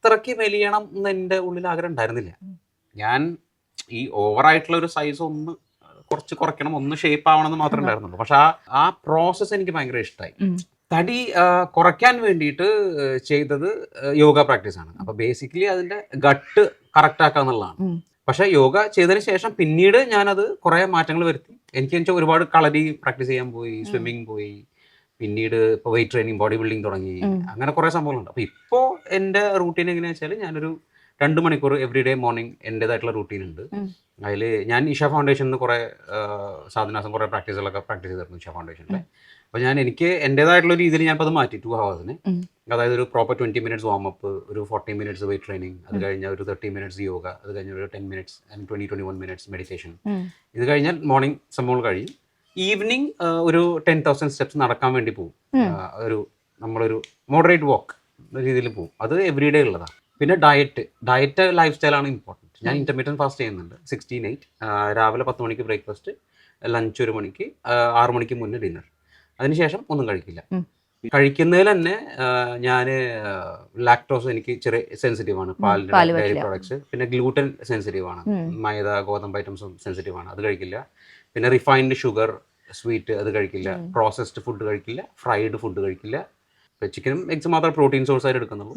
അത്രയ്ക്ക് മെലിയണം എന്ന് എൻ്റെ ഉള്ളിൽ ആഗ്രഹം ഉണ്ടായിരുന്നില്ല. ഞാൻ ഈ ഓവറായിട്ടുള്ള ഒരു സൈസ് ഒന്ന് കുറച്ച് കുറയ്ക്കണം, ഒന്ന് ഷേപ്പ് ആവണം എന്ന് മാത്രമേ ഉണ്ടായിരുന്നുള്ളൂ. പക്ഷെ ആ പ്രോസസ്സ് എനിക്ക് ഭയങ്കര ഇഷ്ടമായി. തടി കുറയ്ക്കാൻ വേണ്ടിയിട്ട് ചെയ്തത് യോഗ പ്രാക്ടീസാണ്. അപ്പോൾ ബേസിക്കലി അതിൻ്റെ ഗട്ട് കറക്റ്റ് ആക്കുക എന്നുള്ളതാണ്. പക്ഷെ യോഗ ചെയ്തതിന് ശേഷം പിന്നീട് ഞാനത് കുറേ മാറ്റങ്ങൾ വരുത്തി. എനിക്ക് ഒരുപാട് കളരി പ്രാക്ടീസ് ചെയ്യാൻ പോയി, സ്വിമ്മിങ് പോയി, പിന്നീട് ഇപ്പോൾ വെയിറ്റ് ട്രെയിനിങ്, ബോഡി ബിൽഡിംഗ് തുടങ്ങി. അങ്ങനെ കുറേ സംഭവങ്ങളുണ്ട്. അപ്പോൾ ഇപ്പോൾ എൻ്റെ റൂട്ടീൻ എങ്ങനെയാണെന്ന് വെച്ചാൽ ഞാനൊരു 2 മണിക്കൂർ എവറി ഡേ മോർണിംഗ് എൻ്റെതായിട്ടുള്ള റൂട്ടീൻ ഉണ്ട്. അതിൽ ഞാൻ ഇഷ ഫൗണ്ടേഷനിൽ നിന്ന് കുറേ സാധനാസം കുറേ പ്രാക്ടീസുകളൊക്കെ പ്രാക്ടീസ് ചെയ്തിരുന്നു ഇഷ ഫൗണ്ടേഷനിൽ. അപ്പോൾ എനിക്ക് എൻ്റെതായിട്ടുള്ള രീതിയിൽ ഞാനിപ്പോൾ അത് മാറ്റി 2 ഹവേഴ്സിന്. അതായത് ഒരു പ്രോപ്പർ 20 മിനിറ്റ്സ് വാമപ്പ്, ഒരു 40 മിനിറ്റ്സ് വെയിറ്റ് ട്രെയിനിങ്, അത് കഴിഞ്ഞാൽ ഒരു 30 മിനിറ്റ്സ് യോഗ, അത് കഴിഞ്ഞാൽ ഒരു 10 മിനിറ്റ്സ് ആൻഡ് 21 മിനിറ്റ്സ് മെഡിറ്റേഷൻ. ഇത് കഴിഞ്ഞാൽ മോർണിംഗ് സംഭവങ്ങൾ കഴിയും. ഈവനിങ് ഒരു 10,000 സ്റ്റെപ്സ് നടക്കാൻ വേണ്ടി പോകും. നമ്മളൊരു മോഡറേറ്റ് വാക്ക് രീതിയിൽ പോകും. അത് എവറി ഡേ ഉള്ളതാണ്. പിന്നെ ഡയറ്റ് ലൈഫ് സ്റ്റൈലാണ് ഇമ്പോർട്ടൻറ്റ്. ഞാൻ ഇന്റർമീഡിയറ്റ് ഫാസ്റ്റ് ചെയ്യുന്നുണ്ട്. 16-8 രാവിലെ 10 മണിക്ക് ബ്രേക്ക്ഫാസ്റ്റ്, ലഞ്ച് 1 മണിക്ക്, 6 മണിക്ക് മുന്നേ ഡിന്നർ. അതിനുശേഷം ഒന്നും കഴിക്കില്ല. കഴിക്കുന്നതിൽ തന്നെ ഞാൻ ലാക്ടോസ് എനിക്ക് ചെറിയ സെൻസിറ്റീവ് ആണ്, പാലിൻ്റെ ഡയറി പ്രോഡക്ട്സ്. പിന്നെ ഗ്ലൂട്ടൻ സെൻസിറ്റീവ് ആണ്, മൈദ ഗോതമ്പ് ഐറ്റംസും സെൻസിറ്റീവ് ആണ്, അത് കഴിക്കില്ല. പിന്നെ റിഫൈൻഡ് ഷുഗർ, സ്വീറ്റ് അത് കഴിക്കില്ല. പ്രോസസ്ഡ് ഫുഡ് കഴിക്കില്ല. ഫ്രൈഡ് ഫുഡ് കഴിക്കില്ല. ചിക്കനും എഗ്സ് മാത്രമേ പ്രോട്ടീൻ സോഴ്സ് ആയിട്ട് എടുക്കുന്നുള്ളൂ.